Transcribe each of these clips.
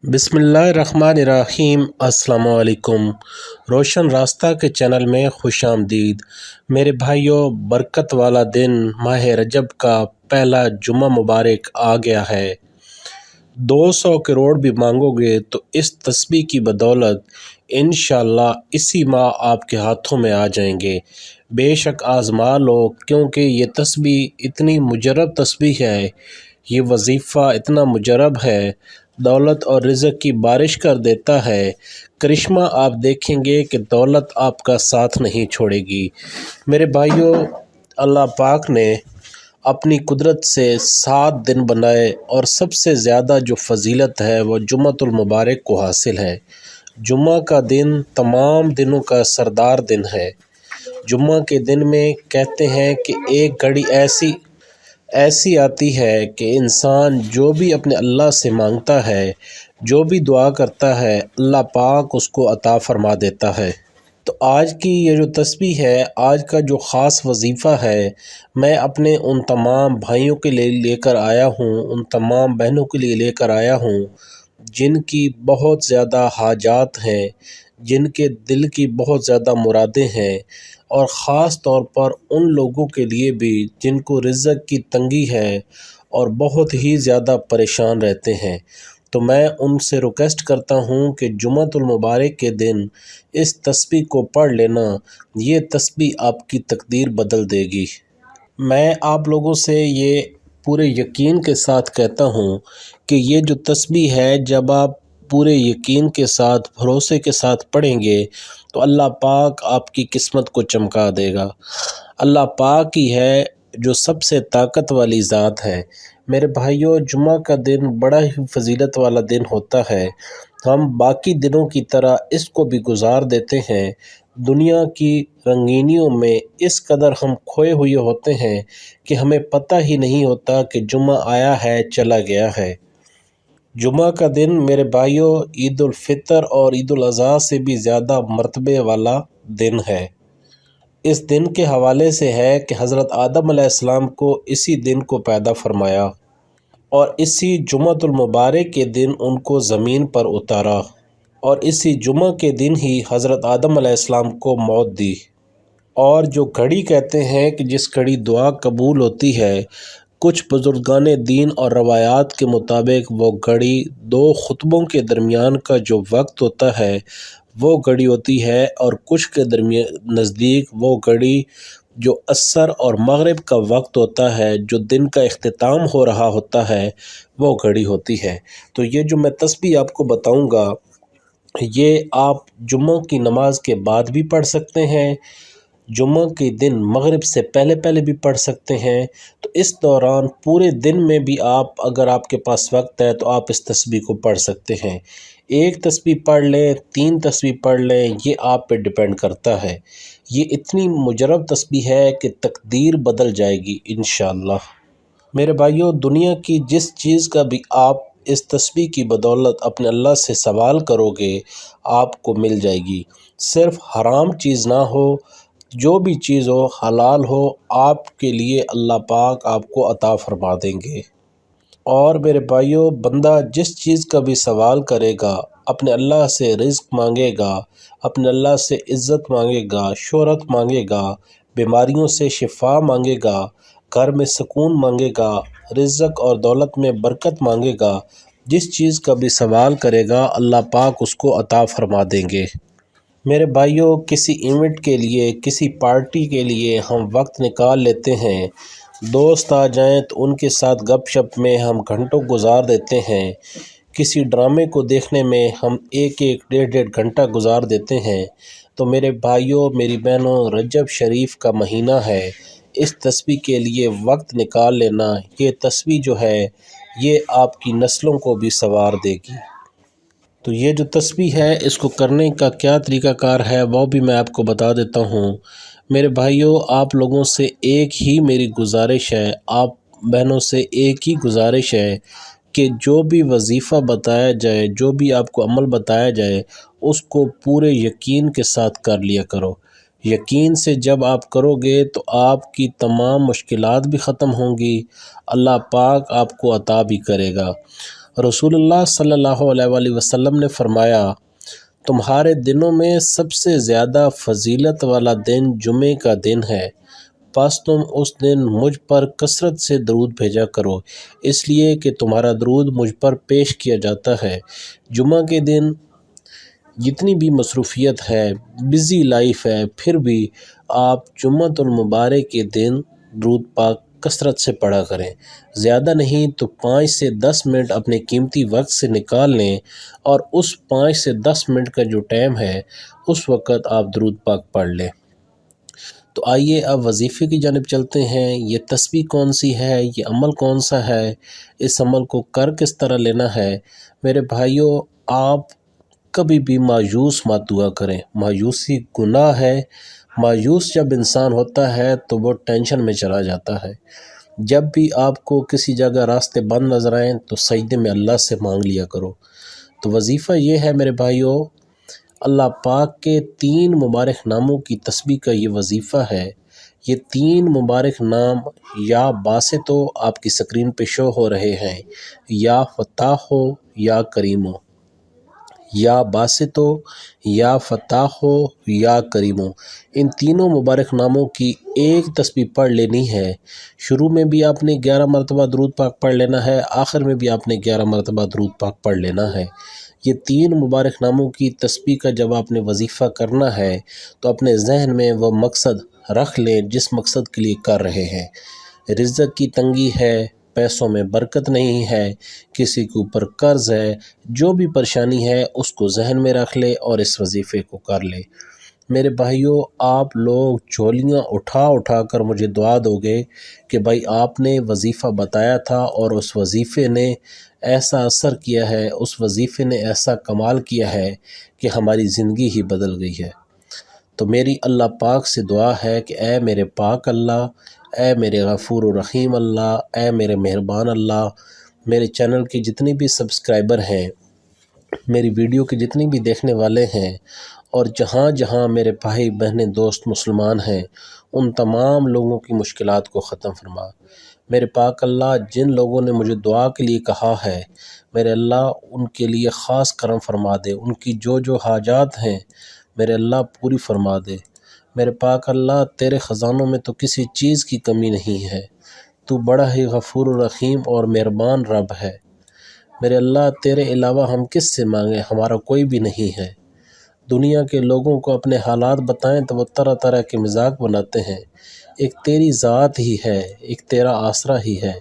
بسم اللہ الرحمن الرحیم۔ السلام علیکم۔ روشن راستہ کے چینل میں خوش آمدید۔ میرے بھائیوں، برکت والا دن ماہ رجب کا پہلا جمعہ مبارک آ گیا ہے۔ 200 کروڑ بھی مانگو گے تو اس تسبیح کی بدولت انشاءاللہ اسی ماہ آپ کے ہاتھوں میں آ جائیں گے۔ بے شک آزما لو، کیونکہ یہ تسبیح اتنی مجرب تسبیح ہے، یہ وظیفہ اتنا مجرب ہے، دولت اور رزق کی بارش کر دیتا ہے۔ کرشمہ آپ دیکھیں گے کہ دولت آپ کا ساتھ نہیں چھوڑے گی۔ میرے بھائیوں، اللہ پاک نے اپنی قدرت سے 7 دن بنائے اور سب سے زیادہ جو فضیلت ہے وہ جمعۃ المبارک کو حاصل ہے۔ جمعہ کا دن تمام دنوں کا سردار دن ہے۔ جمعہ کے دن میں کہتے ہیں کہ ایک گھڑی ایسی آتی ہے کہ انسان جو بھی اپنے اللہ سے مانگتا ہے، جو بھی دعا کرتا ہے، اللہ پاک اس کو عطا فرما دیتا ہے۔ تو آج کی یہ جو تسبیح ہے، آج کا جو خاص وظیفہ ہے، میں اپنے ان تمام بھائیوں کے لیے لے کر آیا ہوں، ان تمام بہنوں کے لیے لے کر آیا ہوں جن کی بہت زیادہ حاجات ہیں، جن کے دل کی بہت زیادہ مرادیں ہیں، اور خاص طور پر ان لوگوں کے لیے بھی جن کو رزق کی تنگی ہے اور بہت ہی زیادہ پریشان رہتے ہیں۔ تو میں ان سے ریکویسٹ کرتا ہوں کہ جمعۃ المبارک کے دن اس تسبیح کو پڑھ لینا، یہ تسبیح آپ کی تقدیر بدل دے گی۔ میں آپ لوگوں سے یہ پورے یقین کے ساتھ کہتا ہوں کہ یہ جو تسبیح ہے، جب آپ پورے یقین کے ساتھ، بھروسے کے ساتھ پڑھیں گے تو اللہ پاک آپ کی قسمت کو چمکا دے گا۔ اللہ پاک ہی ہے جو سب سے طاقت والی ذات ہے۔ میرے بھائیوں، جمعہ کا دن بڑا ہی فضیلت والا دن ہوتا ہے۔ ہم باقی دنوں کی طرح اس کو بھی گزار دیتے ہیں، دنیا کی رنگینیوں میں اس قدر ہم کھوئے ہوئے ہوتے ہیں کہ ہمیں پتہ ہی نہیں ہوتا کہ جمعہ آیا ہے، چلا گیا ہے۔ جمعہ کا دن میرے بھائیوں عید الفطر اور عید الاضحیٰ سے بھی زیادہ مرتبے والا دن ہے۔ اس دن کے حوالے سے ہے کہ حضرت آدم علیہ السلام کو اسی دن کو پیدا فرمایا اور اسی جمعۃ المبارک کے دن ان کو زمین پر اتارا، اور اسی جمعہ کے دن ہی حضرت آدم علیہ السلام کو موت دی۔ اور جو گھڑی کہتے ہیں کہ جس گھڑی دعا قبول ہوتی ہے، کچھ بزرگان دین اور روایات کے مطابق وہ گھڑی 2 خطبوں کے درمیان کا جو وقت ہوتا ہے وہ گھڑی ہوتی ہے، اور کچھ کے نزدیک وہ گھڑی جو عصر اور مغرب کا وقت ہوتا ہے، جو دن کا اختتام ہو رہا ہوتا ہے، وہ گھڑی ہوتی ہے۔ تو یہ جو میں تسبیح آپ کو بتاؤں گا، یہ آپ جمعہ کی نماز کے بعد بھی پڑھ سکتے ہیں، جمعہ کے دن مغرب سے پہلے بھی پڑھ سکتے ہیں۔ تو اس دوران پورے دن میں بھی آپ، اگر آپ کے پاس وقت ہے تو آپ اس تسبیح کو پڑھ سکتے ہیں۔ 1 تسبیح پڑھ لیں، 3 تسبیح پڑھ لیں، یہ آپ پہ ڈیپینڈ کرتا ہے۔ یہ اتنی مجرب تسبیح ہے کہ تقدیر بدل جائے گی انشاءاللہ۔ میرے بھائیوں، دنیا کی جس چیز کا بھی آپ اس تسبیح کی بدولت اپنے اللہ سے سوال کرو گے، آپ کو مل جائے گی۔ صرف حرام چیز نہ ہو، جو بھی چیز ہو، حلال ہو، آپ کے لیے اللہ پاک آپ کو عطا فرما دیں گے۔ اور میرے بھائیوں، بندہ جس چیز کا بھی سوال کرے گا، اپنے اللہ سے رزق مانگے گا، اپنے اللہ سے عزت مانگے گا، شہرت مانگے گا، بیماریوں سے شفا مانگے گا، گھر میں سکون مانگے گا، رزق اور دولت میں برکت مانگے گا، جس چیز کا بھی سوال کرے گا اللہ پاک اس کو عطا فرما دیں گے۔ میرے بھائیوں، کسی ایونٹ کے لیے، کسی پارٹی کے لیے ہم وقت نکال لیتے ہیں، دوست آ جائیں تو ان کے ساتھ گپ شپ میں ہم گھنٹوں گزار دیتے ہیں، کسی ڈرامے کو دیکھنے میں ہم 1 ڈیڑھ گھنٹہ گزار دیتے ہیں۔ تو میرے بھائیوں، میری بہنوں، رجب شریف کا مہینہ ہے، اس تسبیح کے لیے وقت نکال لینا۔ یہ تسبیح جو ہے، یہ آپ کی نسلوں کو بھی سنوار دے گی۔ تو یہ جو تسبیح ہے، اس کو کرنے کا کیا طریقہ کار ہے وہ بھی میں آپ کو بتا دیتا ہوں۔ میرے بھائیوں، آپ لوگوں سے ایک ہی میری گزارش ہے، آپ بہنوں سے ایک ہی گزارش ہے کہ جو بھی وظیفہ بتایا جائے، جو بھی آپ کو عمل بتایا جائے، اس کو پورے یقین کے ساتھ کر لیا کرو۔ یقین سے جب آپ کرو گے تو آپ کی تمام مشکلات بھی ختم ہوں گی، اللہ پاک آپ کو عطا بھی کرے گا۔ رسول اللہ صلی اللہ علیہ وآلہ وسلم نے فرمایا، تمہارے دنوں میں سب سے زیادہ فضیلت والا دن جمعے کا دن ہے، پس تم اس دن مجھ پر کثرت سے درود بھیجا کرو، اس لیے کہ تمہارا درود مجھ پر پیش کیا جاتا ہے۔ جمعہ کے دن جتنی بھی مصروفیت ہے، بزی لائف ہے، پھر بھی آپ جمعۃ المبارک کے دن درود پاک کثرت سے پڑھا کریں۔ زیادہ نہیں تو 5 سے 10 منٹ اپنے قیمتی وقت سے نکال لیں، اور اس 5 سے 10 منٹ کا جو ٹائم ہے اس وقت آپ درود پاک پڑھ لیں۔ تو آئیے اب وظیفے کی جانب چلتے ہیں۔ یہ تسبیح کون سی ہے، یہ عمل کون سا ہے، اس عمل کو کر کس طرح لینا ہے۔ میرے بھائیوں، آپ کبھی بھی مایوس مت ہوا کریں، مایوسی گناہ ہے۔ مایوس جب انسان ہوتا ہے تو وہ ٹینشن میں چلا جاتا ہے۔ جب بھی آپ کو کسی جگہ راستے بند نظر آئیں تو سجدے میں اللہ سے مانگ لیا کرو۔ تو وظیفہ یہ ہے میرے بھائیوں، اللہ پاک کے 3 مبارک ناموں کی تسبیح کا یہ وظیفہ ہے۔ یہ 3 مبارک نام یا باسطو آپ کی سکرین پہ شو ہو رہے ہیں، یا فتاحو، یا کریمو، یا باسطو، یا فتاحو، یا کریمو۔ ان تینوں مبارک ناموں کی ایک تسبیح پڑھ لینی ہے۔ شروع میں بھی آپ نے 11 مرتبہ درود پاک پڑھ لینا ہے، آخر میں بھی آپ نے 11 مرتبہ درود پاک پڑھ لینا ہے۔ یہ 3 مبارک ناموں کی تسبیح کا جب آپ نے وظیفہ کرنا ہے تو اپنے ذہن میں وہ مقصد رکھ لیں جس مقصد کے لیے کر رہے ہیں۔ رزق کی تنگی ہے، پیسوں میں برکت نہیں ہے، کسی کے اوپر قرض ہے، جو بھی پریشانی ہے اس کو ذہن میں رکھ لے اور اس وظیفے کو کر لے۔ میرے بھائیوں، آپ لوگ جھولیاں اٹھا اٹھا کر مجھے دعا دو گے کہ بھائی آپ نے وظیفہ بتایا تھا اور اس وظیفے نے ایسا اثر کیا ہے، اس وظیفے نے ایسا کمال کیا ہے کہ ہماری زندگی ہی بدل گئی ہے۔ تو میری اللہ پاک سے دعا ہے کہ اے میرے پاک اللہ، اے میرے غفور و رحیم اللہ، اے میرے مہربان اللہ، میرے چینل کے جتنے بھی سبسکرائبر ہیں، میری ویڈیو کے جتنے بھی دیکھنے والے ہیں، اور جہاں جہاں میرے بھائی بہنیں دوست مسلمان ہیں، ان تمام لوگوں کی مشکلات کو ختم فرما۔ میرے پاک اللہ، جن لوگوں نے مجھے دعا کے لیے کہا ہے، میرے اللہ ان کے لیے خاص کرم فرما دے، ان کی جو جو حاجات ہیں میرے اللہ پوری فرما دے۔ میرے پاک اللہ، تیرے خزانوں میں تو کسی چیز کی کمی نہیں ہے، تو بڑا ہی غفور و رحیم اور مہربان رب ہے۔ میرے اللہ، تیرے علاوہ ہم کس سے مانگیں، ہمارا کوئی بھی نہیں ہے۔ دنیا کے لوگوں کو اپنے حالات بتائیں تو وہ طرح طرح کے مذاق بناتے ہیں، ایک تیری ذات ہی ہے، ایک تیرا آسرا ہی ہے۔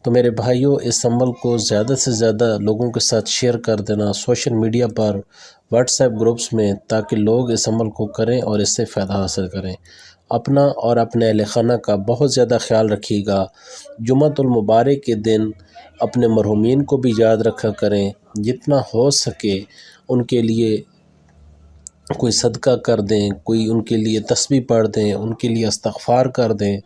تو میرے بھائیوں، اس عمل کو زیادہ سے زیادہ لوگوں کے ساتھ شیئر کر دینا، سوشل میڈیا پر، واٹس ایپ گروپس میں، تاکہ لوگ اس عمل کو کریں اور اس سے فائدہ حاصل کریں۔ اپنا اور اپنے اہل خانہ کا بہت زیادہ خیال رکھیے گا۔ جمعۃ المبارک کے دن اپنے مرحومین کو بھی یاد رکھا کریں، جتنا ہو سکے ان کے لیے کوئی صدقہ کر دیں، کوئی ان کے لیے تسبیح پڑھ دیں، ان کے لیے استغفار کر دیں،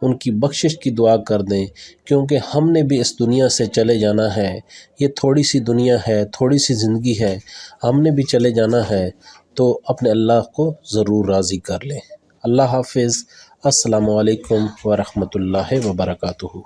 ان کی بخشش کی دعا کر دیں، کیونکہ ہم نے بھی اس دنیا سے چلے جانا ہے۔ یہ تھوڑی سی دنیا ہے، تھوڑی سی زندگی ہے، ہم نے بھی چلے جانا ہے، تو اپنے اللہ کو ضرور راضی کر لیں۔ اللہ حافظ۔ السلام علیکم ورحمۃ اللہ وبرکاتہ۔